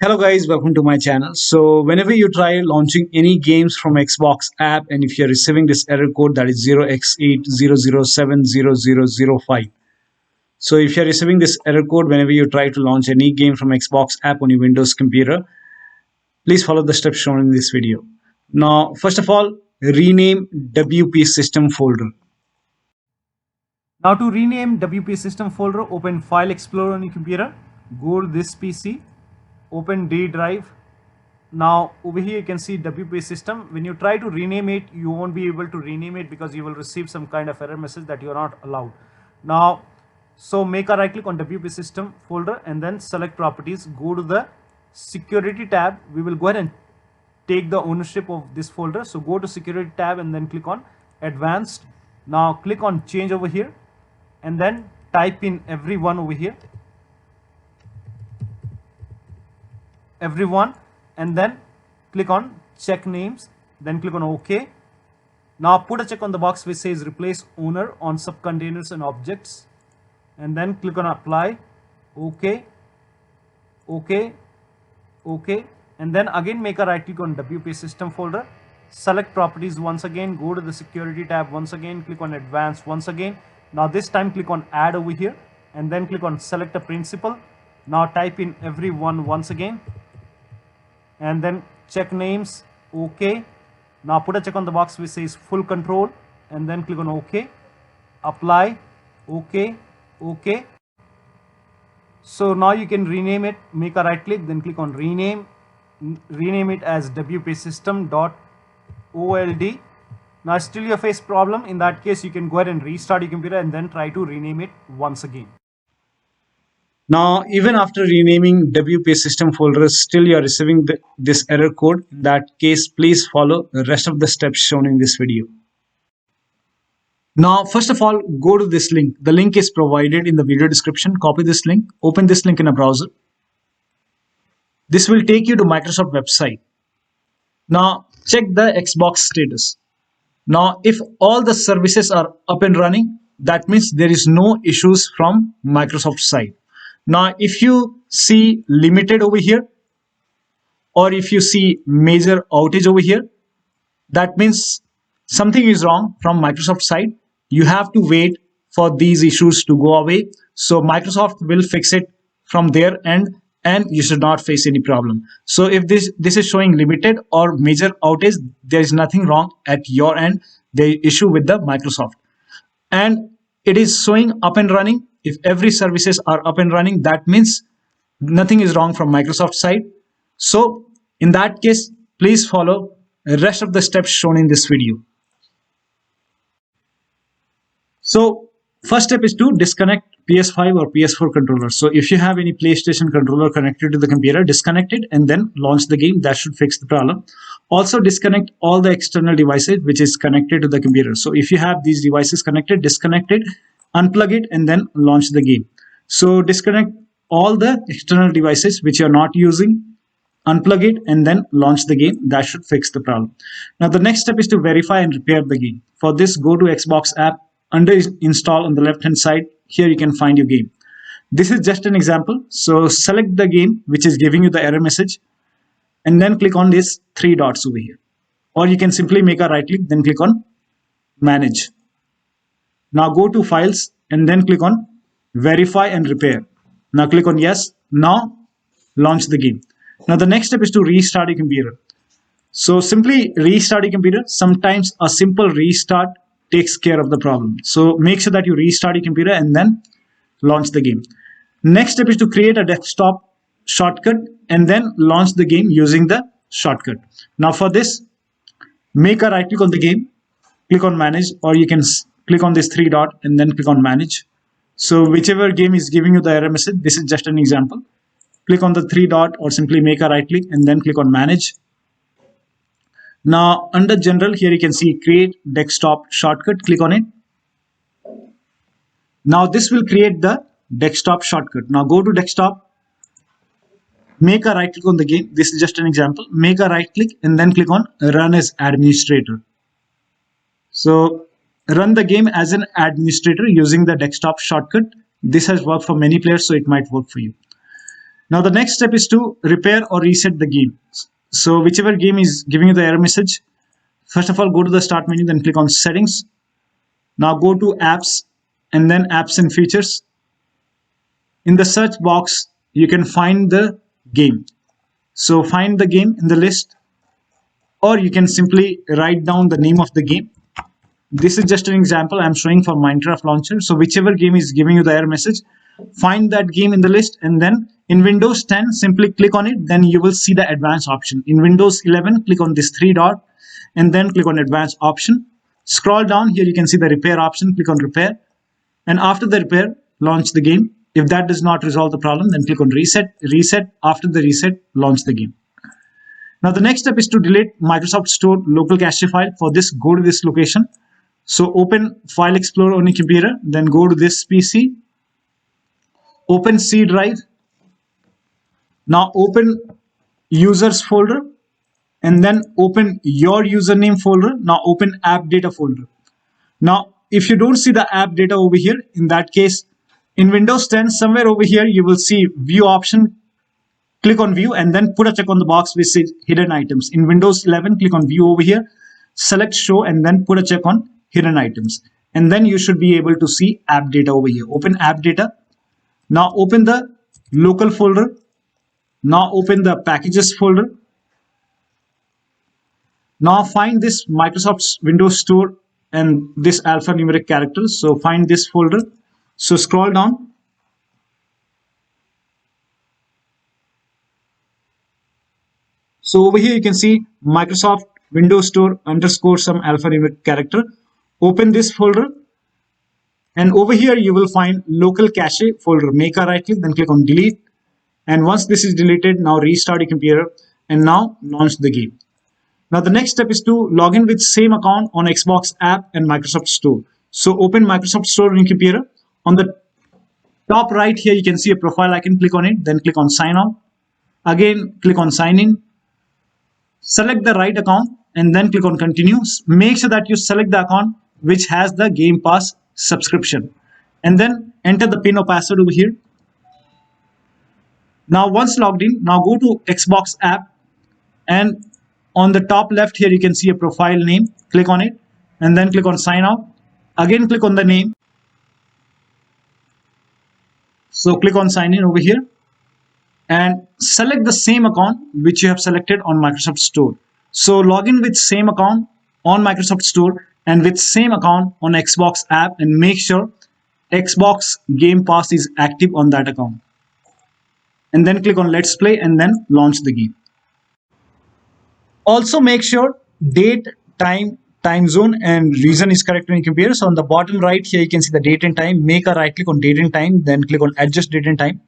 Hello guys, welcome to my channel. So whenever you try launching any games from Xbox app and if you're receiving this error code that is 0x80070005. So if you're receiving this error code whenever you try to launch any game from Xbox app on your Windows computer, please follow the steps shown in this video. Now, first of all, rename WPSystem folder. Now to rename WPSystem folder, open File Explorer on your computer, go to this PC, open D drive. Now over here you can see WPSystem. When you try to rename it, you won't be able to rename it because you will receive some kind of error message that you are not allowed. Now, so make a right click on WPSystem folder and then select properties, go to the security tab. We will go ahead and take the ownership of this folder. So go to security tab and then click on advanced. Now click on change over here and then type in everyone over here, everyone, and then click on check names, then click on OK. Now put a check on the box which says replace owner on subcontainers and objects, and then click on apply. OK, OK, OK, and then again make a right click on WPSystem folder, select properties once again, go to the security tab once again, click on advanced once again. Now this time click on add over here and then click on select a principal. Now type in everyone once again and then check names. OK. Now put a check on the box which says full control and then click on OK, apply. OK, OK. So now you can rename it, make a right click, then click on rename it as WPSystem.old. Now still you face problem. In that case, you can go ahead and restart your computer and then try to rename it once again. Now, even after renaming WPSystem folder, still you are receiving this error code. In that case, please follow the rest of the steps shown in this video. Now, first of all, go to this link. The link is provided in the video description. Copy this link, open this link in a browser. This will take you to Microsoft website. Now, check the Xbox status. Now, if all the services are up and running, that means there is no issues from Microsoft side. Now, if you see limited over here, or if you see major outage over here, that means something is wrong from Microsoft side. You have to wait for these issues to go away. So Microsoft will fix it from their end and you should not face any problem. So if this is showing limited or major outage, there is nothing wrong at your end. The issue with the Microsoft, and it is showing up and running. If every services are up and running, that means nothing is wrong from Microsoft side. So in that case, please follow the rest of the steps shown in this video. So first step is to disconnect PS5 or PS4 controller. So if you have any PlayStation controller connected to the computer, disconnect it and then launch the game. That should fix the problem. Also disconnect all the external devices which is connected to the computer. So if you have these devices connected, disconnect it, unplug it and then launch the game. So disconnect all the external devices which you are not using, unplug it and then launch the game. That should fix the problem. Now the next step is to verify and repair the game. For this, go to Xbox app. Under install on the left hand side, here you can find your game. This is just an example. So select the game which is giving you the error message and then click on these three dots over here. Or you can simply make a right click, then click on manage. Now go to files and then click on verify and repair. Now click on yes. Now launch the game. Now the next step is to restart your computer. So simply restart your computer. Sometimes a simple restart takes care of the problem. So make sure that you restart your computer and then launch the game. Next step is to create a desktop shortcut and then launch the game using the shortcut. Now for this, make a right click on the game, click on manage, or you can click on this three dot and then click on manage. So whichever game is giving you the error message, this is just an example. Click on the three dot or simply make a right click and then click on manage. Now under general, here you can see create desktop shortcut, click on it. Now this will create the desktop shortcut. Now go to desktop, make a right click on the game. This is just an example. Make a right click and then click on run as administrator. So run the game as an administrator using the desktop shortcut. This has worked for many players, so it might work for you. Now the next step is to repair or reset the game. So whichever game is giving you the error message, first of all go to the start menu, then click on settings. Now go to apps and then apps and features. In the search box you can find the game. So find the game in the list, or you can simply write down the name of the game. This is just an example I'm showing for Minecraft launcher. So whichever game is giving you the error message, find that game in the list, and then in Windows 10 simply click on it, then you will see the advanced option. In Windows 11 click on this three dot and then click on advanced option. Scroll down, here you can see the repair option, click on repair, and after the repair launch the game. If that does not resolve the problem, then click on reset. After the reset, launch the game. Now the next step is to delete Microsoft Store local cache file. For this, go to this location. So open File Explorer on your computer, then go to this PC, open C drive. Now open users folder and then open your username folder. Now open AppData folder. Now if you don't see the AppData over here, in that case, in Windows 10, somewhere over here, you will see view option. Click on view and then put a check on the box which says hidden items. In Windows 11, click on view over here, select show and then put a check on hidden items. And then you should be able to see AppData over here. Open AppData. Now open the local folder. Now open the packages folder. Now find this Microsoft Windows Store and this alphanumeric characters. So find this folder. So scroll down. So over here you can see Microsoft Windows Store _ some alphanumeric character. Open this folder and over here you will find local cache folder. Make a right click, then click on delete, and once this is deleted, now restart your computer and now launch the game. Now the next step is to log in with same account on Xbox app and Microsoft Store. So open Microsoft Store on your computer. On the top right here you can see a profile icon. Click on it, then click on sign out. Again click on sign in. Select the right account and then click on continue. Make sure that you select the account which has the Game Pass subscription and then enter the PIN or password over here. Now once logged in, now go to Xbox app and on the top left here you can see a profile name. Click on it and then click on sign out. Again click on the name. So click on sign in over here and select the same account which you have selected on Microsoft Store. So log in with same account on Microsoft Store and with same account on Xbox app, and make sure Xbox Game Pass is active on that account. And then click on Let's Play and then launch the game. Also make sure date, time zone and region is correct on your computer. So on the bottom right here you can see the date and time. Make a right click on date and time, then click on adjust date and time.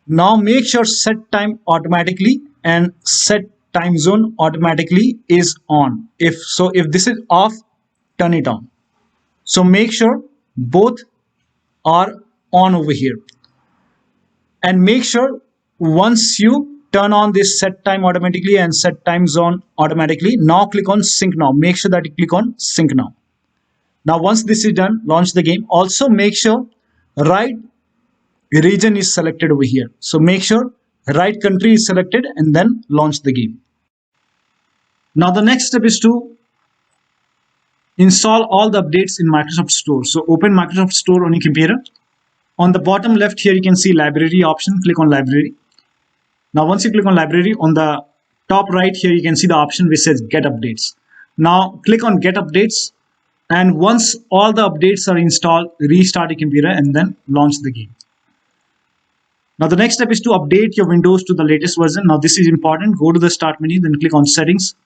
Now make sure set time automatically and set time zone automatically is on. If this is off, turn it on. So make sure both are on over here. And make sure once you turn on this set time automatically and set time zone automatically, now click on sync now. Make sure that you click on sync now. Now once this is done, launch the game. Also make sure right region is selected over here. So make sure right country is selected and then launch the game. Now the next step is to install all the updates in Microsoft Store. So open Microsoft Store on your computer. On the bottom left here you can see library option. Click on library. Now once you click on library, on the top right here you can see the option which says get updates. Now click on get updates, and once all the updates are installed, restart your computer and then launch the game. Now the next step is to update your Windows to the latest version. Now this is important. Go to the start menu, then click on settings.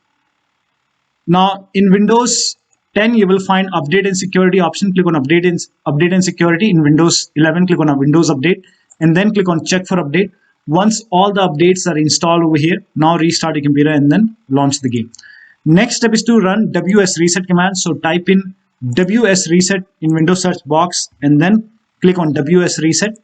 Now in Windows 10 you will find update and security option. Click on update and security. In Windows 11 click on a Windows update and then click on check for update. Once all the updates are installed over here, now restart your computer and then launch the game. Next step is to run wsreset command. So type in wsreset in Windows search box and then click on wsreset.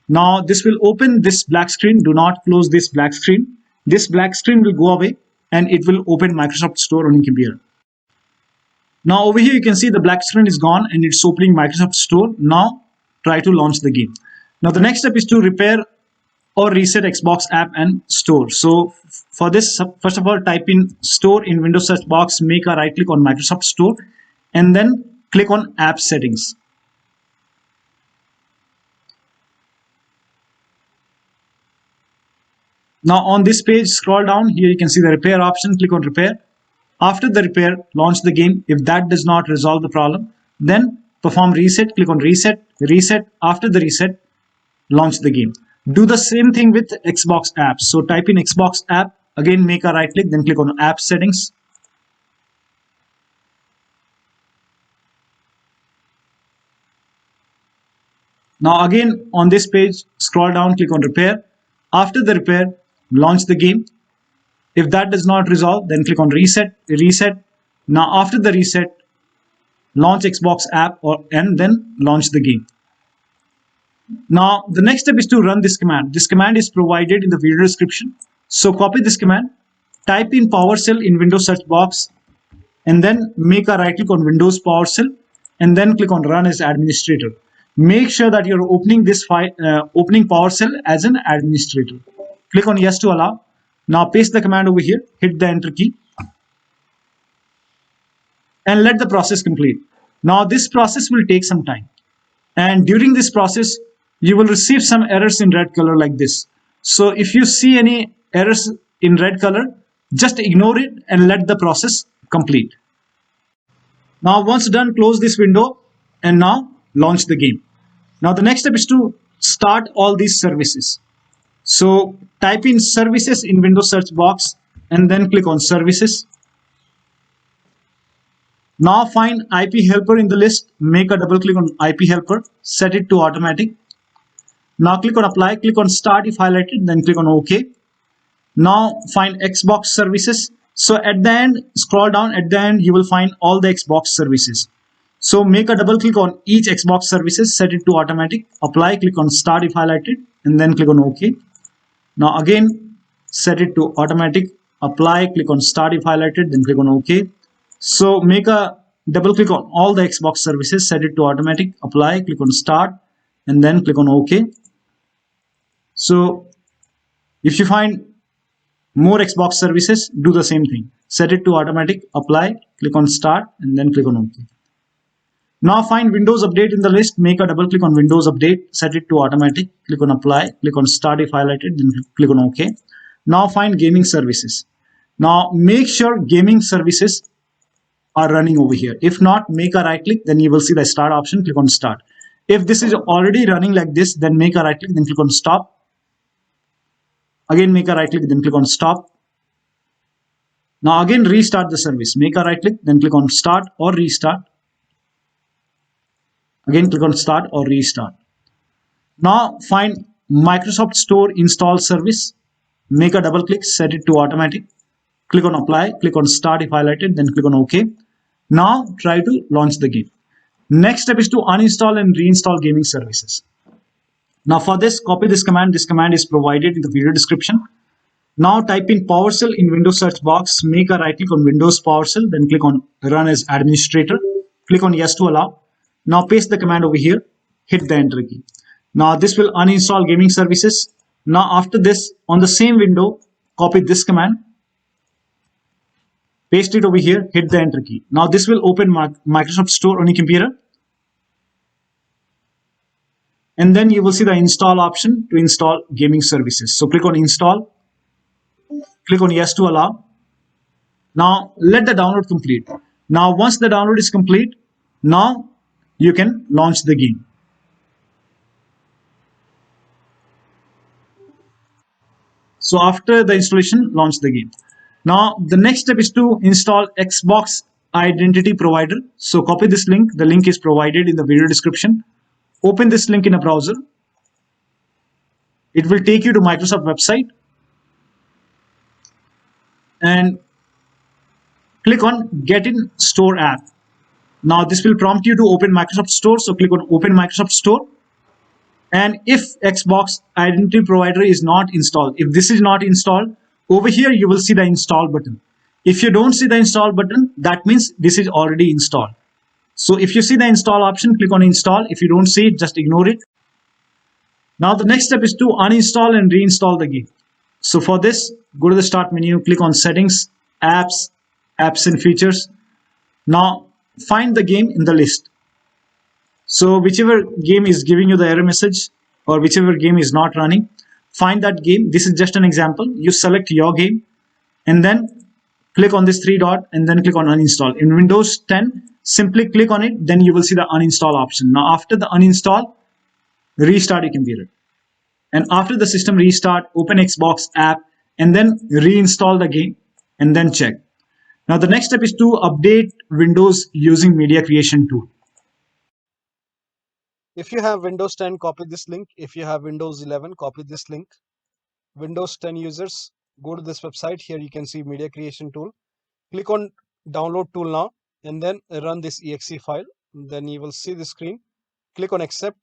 Now this will open this black screen. Do not close this black screen. This black screen will go away and it will open Microsoft Store on your computer. Now over here you can see the black screen is gone and it's opening Microsoft Store. Now try to launch the game. Now the next step is to repair or reset Xbox app and store. So for this, first of all, type in store in Windows search box, make a right click on Microsoft Store, and then click on app settings. Now on this page, scroll down here, you can see the repair option, click on repair. After the repair, launch the game. If that does not resolve the problem, then perform reset, click on reset, reset. After the reset, launch the game. Do the same thing with Xbox apps. So type in Xbox app, again make a right click, then click on app settings. Now again on this page, scroll down, click on repair. After the repair, launch the game. If that does not resolve, then click on reset, reset. Now after the reset, launch Xbox app and then launch the game. Now the next step is to run this command. This command is provided in the video description. So copy this command, type in PowerShell in Windows search box, and then make a right click on Windows PowerShell, and then click on run as administrator. Make sure that you're opening this file, opening PowerShell as an administrator. Click on yes to allow. Now paste the command over here, hit the enter key, and let the process complete. Now this process will take some time, and during this process you will receive some errors in red color like this. So if you see any errors in red color, just ignore it and let the process complete. Now once done, close this window and now launch the game. Now the next step is to start all these services. So type in services in Windows search box and then click on services. Now find IP helper in the list, make a double click on IP helper, set it to automatic. Now click on apply, click on start if highlighted, then click on OK. Now find Xbox services. So at the end, scroll down, at the end you will find all the Xbox services. So make a double click on each Xbox services, set it to automatic, apply, click on start if highlighted, and then click on OK. Now again, set it to automatic, apply, click on start if highlighted, then click on OK. So make a double click on all the Xbox services, set it to automatic, apply, click on start, and then click on OK. So if you find more Xbox services, do the same thing. Set it to automatic, apply, click on start, and then click on OK. Now find Windows Update in the list, make a double click on Windows Update, set it to automatic, click on apply, click on start if highlighted, then click on OK. Now find gaming services. Now make sure gaming services are running over here. If not, make a right click, then you will see the start option, click on start. If this is already running like this, then make a right click, then click on stop. Again make a right click, then click on stop. Now again restart the service, make a right click, then click on start or restart. Again click on start or restart. Now find Microsoft Store install service, make a double click, set it to automatic, click on apply, click on start if highlighted, then click on OK. Now try to launch the game. Next step is to uninstall and reinstall gaming services. Now for this, copy this command. This command is provided in the video description. Now type in PowerShell in Windows search box, make a right click on Windows PowerShell, then click on run as administrator, click on yes to allow. Now paste the command over here, hit the enter key. Now this will uninstall gaming services. Now after this, on the same window, copy this command, paste it over here, hit the enter key. Now this will open Microsoft Store on your computer. And then you will see the install option to install gaming services. So click on install, click on yes to allow. Now let the download complete. Now once the download is complete, now you can launch the game. So after the installation, launch the game. Now the next step is to install Xbox Identity Provider. So copy this link. The link is provided in the video description. Open this link in a browser. It will take you to Microsoft website. And click on Get in Store app. Now this will prompt you to open Microsoft Store. So click on Open Microsoft Store. And if Xbox Identity Provider is not installed, if this is not installed, over here you will see the install button. If you don't see the install button, that means this is already installed. So if you see the install option, click on install. If you don't see it, just ignore it. Now the next step is to uninstall and reinstall the game. So for this, go to the start menu, click on settings, apps, apps and features. Now find the game in the list. So whichever game is giving you the error message or whichever game is not running, find that game. This is just an example. You select your game and then click on this three dot and then click on uninstall. In Windows 10, simply click on it, then you will see the uninstall option. Now after the uninstall, restart your computer. And after the system restart, open Xbox app and then reinstall the game and then check. Now the next step is to update Windows using media creation tool. If you have Windows 10, copy this link. If you have Windows 11, copy this link. Windows 10 users, go to this website. Here you can see media creation tool. Click on download tool now and then run this exe file. Then you will see the screen. Click on accept.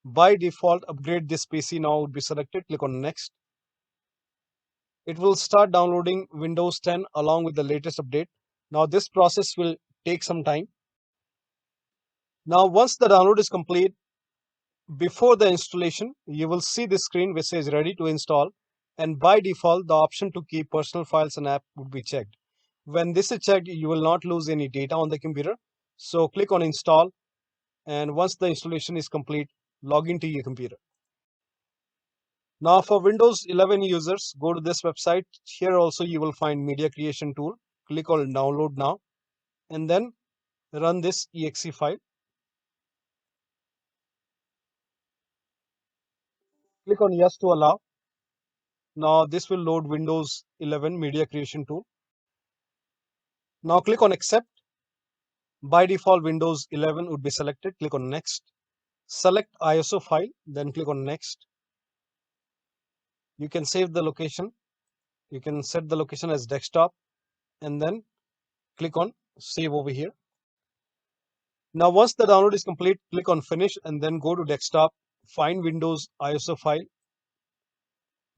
By default, upgrade this PC now would be selected. Click on next. It will start downloading Windows 10 along with the latest update. Now this process will take some time. Now once the download is complete, before the installation, you will see this screen which says ready to install, and by default the option to keep personal files and app would be checked. When this is checked, you will not lose any data on the computer. So click on install, and once the installation is complete, log into your computer. Now for Windows 11 users, go to this website. Here also you will find media creation tool. Click on download now and then run this exe file. Click on yes to allow. Now this will load Windows 11 media creation tool. Now click on accept. By default, Windows 11 would be selected. Click on next. Select ISO file, then click on next. You can save the location. You can set the location as desktop and then click on save over here. Now once the download is complete, click on finish and then go to desktop. Find Windows ISO file.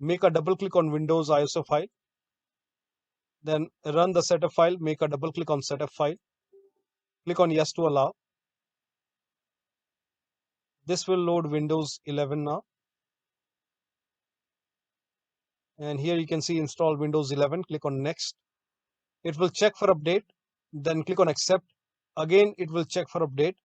Make a double click on Windows ISO file. Then run the setup file. Make a double click on setup file. Click on yes to allow. This will load Windows 11 now. And here you can see install Windows 11. Click on next. It will check for update. Then click on accept. Again, it will check for update.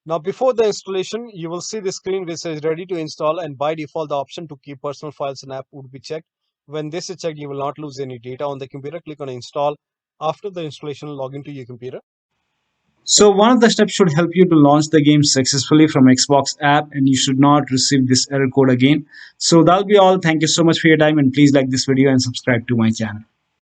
Now before the installation, you will see the screen which says ready to install, and by default the option to keep personal files and app would be checked. When this is checked, you will not lose any data on the computer. Click on install. After the installation, log into your computer. So one of the steps should help you to launch the game successfully from Xbox app, and you should not receive this error code again. So that'll be all. Thank you so much for your time, and please like this video and subscribe to my channel.